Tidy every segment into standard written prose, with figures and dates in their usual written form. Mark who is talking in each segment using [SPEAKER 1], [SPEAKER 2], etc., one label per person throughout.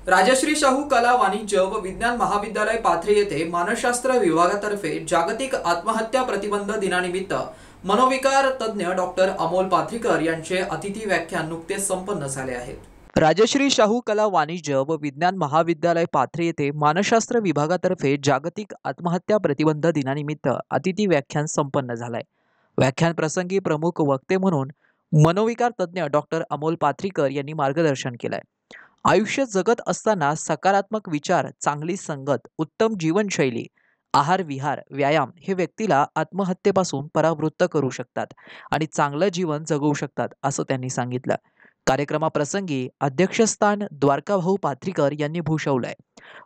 [SPEAKER 1] राजश्री शाहू कला वाणिज्य व विज्ञान महाविद्यालय पाथरी येथे मानसशास्त्र विभागातर्फे जागतिक आत्महत्या प्रतिबंध दिनानिमित्त मनोविकार तज्ञ डॉक्टर अमोल पाथरीकर यांचे अतिथी व्याख्यान नुकतेच संपन्न झाले आहे। राजश्री शाहू कला वाणिज्य व विज्ञान महाविद्यालय पाथरी येथे मानसशास्त्र विभागातर्फे जागतिक आत्महत्या प्रतिबंध दिनानिमित्त अतिथी व्याख्यान संपन्न झाले। व्याख्यान प्रसंगी प्रमुख वक्ते म्हणून मनोविकार तज्ञ डॉक्टर अमोल पाथरीकर यांनी मार्गदर्शन केले। आयुष्य जगत असताना सकारात्मक विचार, चांगली संगत, उत्तम जीवनशैली, आहार विहार, व्यायाम हे व्यक्तीला आत्महत्येपासून परावृत्त करू शकतात आणि चांगलं जीवन जगू शकतात असं त्यांनी सांगितलं। कार्यक्रमाप्रसंगी अध्यक्षस्थान द्वारकाभाऊ पाथरीकर यांनी भूषवलंय।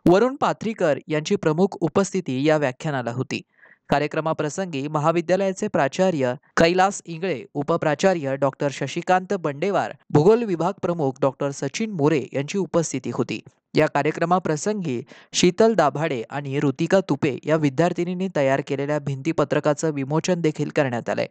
[SPEAKER 1] वरुण पाथरीकर यांची प्रमुख उपस्थिती या व्याख्यानाला होती। कार्यक्रमाप्रसंगी महाविद्यालयाचे प्राचार्य कैलास इंगळे, उपप्राचार्य डॉक्टर शशिकांत बंडेवार, भूगोल विभाग प्रमुख डॉक्टर सचिन मोरे यांची उपस्थिती होती। या कार्यक्रमाप्रसंगी शीतल दाभाडे आणि ऋतिका तुपे या विद्यार्थिनींनी तयार केलेल्या भिंतीपत्रकाचं विमोचन देखील करण्यात आलंय।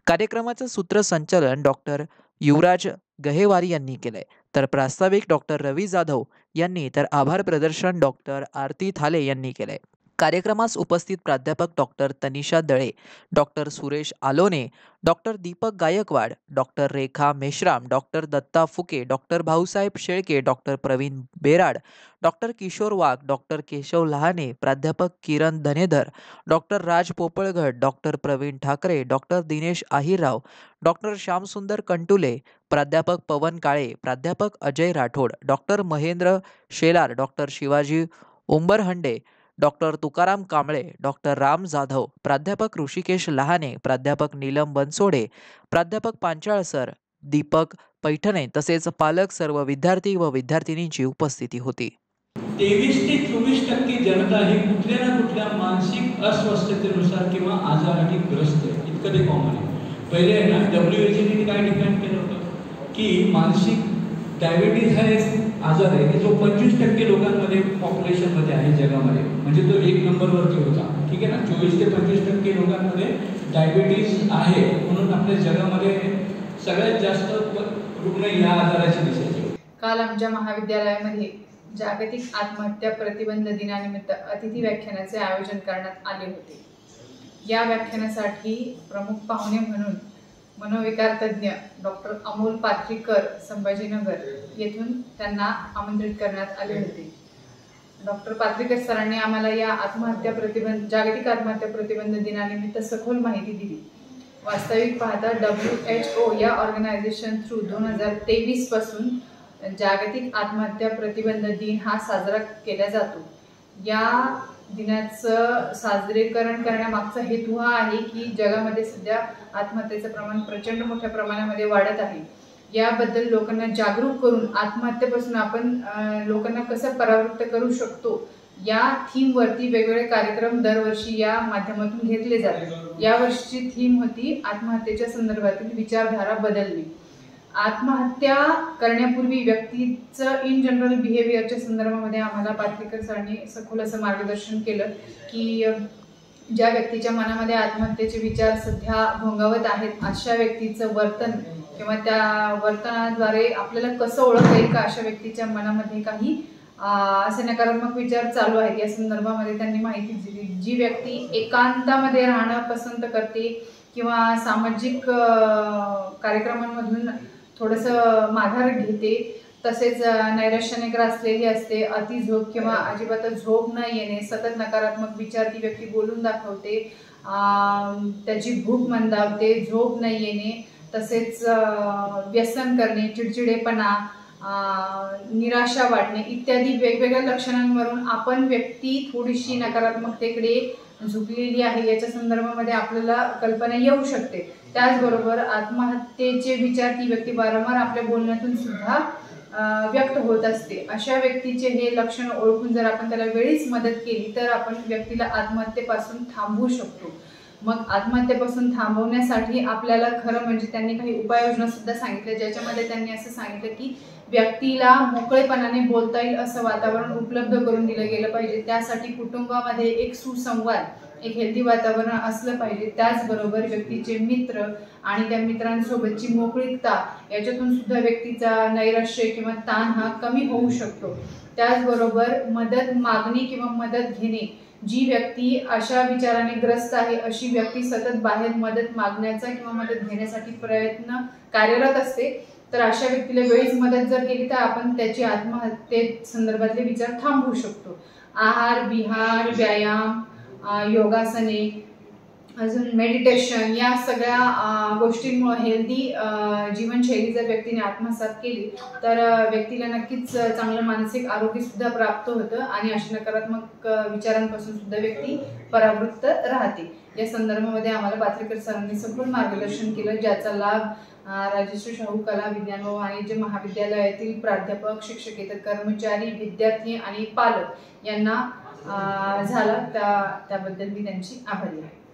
[SPEAKER 1] कार्यक्रमाचं सूत्रसंचालन डॉक्टर युवराज गहेवारी यांनी केलंय, तर प्रास्ताविक डॉक्टर रवी जाधव यांनी, तर आभार प्रदर्शन डॉक्टर आरती थाले यांनी केलंय। कार्यक्रमास उपस्थित प्राध्यापक doctor Tanisha Dale, doctor Suresh Alone, doctor Deepak Gaikwad, doctor Rekha Meshram, doctor Datta Phuke, doctor Bhausaheb Shelke, doctor Pravin Berad, doctor Kishor Wagh, doctor Keshav Lahane, प्राध्यापक Kiran Dhanedhar, doctor Raj Popalgad, doctor Pravin Thakare, doctor Dinesh Ahirrao, doctor Shyamsundar Kantule, प्राध्यापक पवन काळे, प्राध्यापक Ajay Rathod, doctor Mahendra Shelar, doctor Shivaji Umbarhande, doctor Tukaram Kamble, doctor Ram Jadhav, प्राध्यापक ऋषिकेश लहाने, प्राध्यापक नीलम बनसोडे, प्राध्यापक पांचाळ सर, दीपक पैठणे तसेच पालक, सर्व विद्यार्थी व विद्यार्थिनींची उपस्थिती होती।
[SPEAKER 2] 23 ते 24% जनता ही कुठल्या ना कुठल्या मानसिक अस्वस्थतेनुसार किंवा आजाराने ग्रस्त आहे। इतकं ते कॉमन आहे। पहिले आहे ना WHO ने काय डिफाइन केलं होतं की मानसिक डायबिटीज हा एक आजार आहे की जो 25% लोकांमध्ये पॉप्युलेशनमध्ये आहे जगामध्ये, म्हणजे तो 1 नंबरवरती होता। ठीक आहे ना, 24 ते 25% लोकांमध्ये डायबिटीज आहे, म्हणून आपल्या जगामध्ये सगळ्यात जास्त रुग्ण या आजाराचे दिसायचे।
[SPEAKER 3] काल आमच्या महाविद्यालयामध्ये जागतिक आत्महत्या प्रतिबंध दिनानिमित्त अतिथी व्याख्यानाचे आयोजन करण्यात आले होते। या व्याख्यानासाठी प्रमुख पाहुणे म्हणून मनोविकार तज्ञ डॉक्टर अमोल पाथरीकर संभाजीनगर येथून त्यांना आमंत्रित करण्यात आले होते। डॉक्टर पाथरीकर सरांनी आम्हाला या जागतिक आत्महत्या प्रतिबंध दिनानिमित्त सखोल माहिती दिली। वास्तविक पाहता WHO या ऑर्गनायझेशन थ्रू 2023 पासून जागतिक आत्महत्या प्रतिबंध दिन हा साजरा केला जातो। या दिनाचं साजरीकरण करण्यामागचा हेतू हा आहे की जगामध्ये सध्या आत्महत्येचं प्रमाण प्रचंड मोठ्या प्रमाणामध्ये वाढत आहे। याबद्दल लोकांना जागरूक करून आत्महत्येपासून आपण लोकांना कसं परावृत्त करू शकतो या थीमवरती वेगवेगळे कार्यक्रम दरवर्षी या माध्यमातून घेतले जातात। यावर्षीची थीम होती आत्महत्येच्या संदर्भातील विचारधारा बदलणे। आत्महत्या करण्यापूर्वी व्यक्तीचं इन जनरल बिहेवियरच्या संदर्भामध्ये आम्हाला पाथरीकर सरांनी सखोल असं मार्गदर्शन केलं की ज्या व्यक्तीच्या मनामध्ये आत्महत्येचे विचार सध्या भोंगावत आहेत, अशा व्यक्तीचं वर्तन किंवा त्या वर्तनाद्वारे आपल्याला कसं ओळखता येईल का अशा व्यक्तीच्या मनामध्ये काही असे नकारात्मक विचार चालू आहेत, या संदर्भामध्ये त्यांनी माहिती दिली। जी व्यक्ती एकांतामध्ये राहणं पसंत करते किंवा सामाजिक कार्यक्रमांमधून थोडंसं माघार घेते, तसेच नैराश्याने ग्रासलेली असते, अति झोप किंवा अजिबात झोप न येणे, सतत नकारात्मक विचार ती व्यक्ती बोलून दाखवते, त्याची भूक मंदावते, झोप न येणे, तसेच व्यसन करणे, चिडचिडेपणा, निराशा वाटणे इत्यादी वेगवेगळ्या लक्षणांवरून आपण व्यक्ती थोडीशी नकारात्मकतेकडे झुकलेली आहे याच्या संदर्भामध्ये आपल्याला कल्पना येऊ शकते। त्याचबरोबर आत्महत्येचे विचार ती व्यक्ती वारंवार आपल्या बोलण्यातून सुद्धा व्यक्त होत असते। अशा व्यक्तीचे हे लक्षण ओळखून जर आपण त्याला वेळीच मदत केली तर आपण व्यक्तीला आत्महत्येपासून थांबवू शकतो। मग आत्महत्येपासून थांबवण्यासाठी आपल्याला खरं म्हणजे त्यांनी काही उपाययोजना सुद्धा सांगितल्या, ज्याच्यामध्ये त्यांनी असं सांगितलं की व्यक्तीला मोकळेपणाने बोलता येईल असं वातावरण उपलब्ध करून दिलं गेलं पाहिजे। त्यासाठी कुटुंबामध्ये एक सुसंवाद एक हेल्दी वातावरण असलं पाहिजे. त्याचबरोबर व्यक्तीचे मित्र आणि त्या मित्रांसोबतची मोकळीकता याच्यातून सुद्धा व्यक्तीचा नैराश्य किंवा ताण हा कमी होऊ शकतो. त्याचबरोबर मदत मागणे किंवा मदत घेणे, जी व्यक्ती अशा विचाराने ग्रस्त आहे अशी व्यक्ती सतत बाहेर मदत मागण्याचा किंवा मदत घेण्यासाठी प्रयत्न कार्यरत असते, तर अशा व्यक्तीला वेळीच मदत जर केली तर आपण त्याची आत्महत्ये संदर्भातले विचार थांबवू शकतो. आहार विहार, व्यायाम, योगासने, अजून मेडिटेशन या सगळ्या गोष्टींमुळे हेल्दी जीवनशैली जर व्यक्तीने आत्मसात केली तर व्यक्तीला नक्कीच चांगलं मानसिक आरोग्य सुद्धा प्राप्त होतं आणि अशा नकारात्मक विचारांपासून सुद्धा व्यक्ती परावृत्त राहते. या संदर्भामध्ये आम्हाला पाथरीकर सरांनी सखोल मार्गदर्शन केलं, ज्याचा लाभ राजश्री शाहू कला विज्ञान व वाणिज्य महाविद्यालयातील प्राध्यापक, शिक्षकेतर कर्मचारी, विद्यार्थी आणि पालक यांना झाला. त्याबद्दल मी त्यांची आभारी आहे.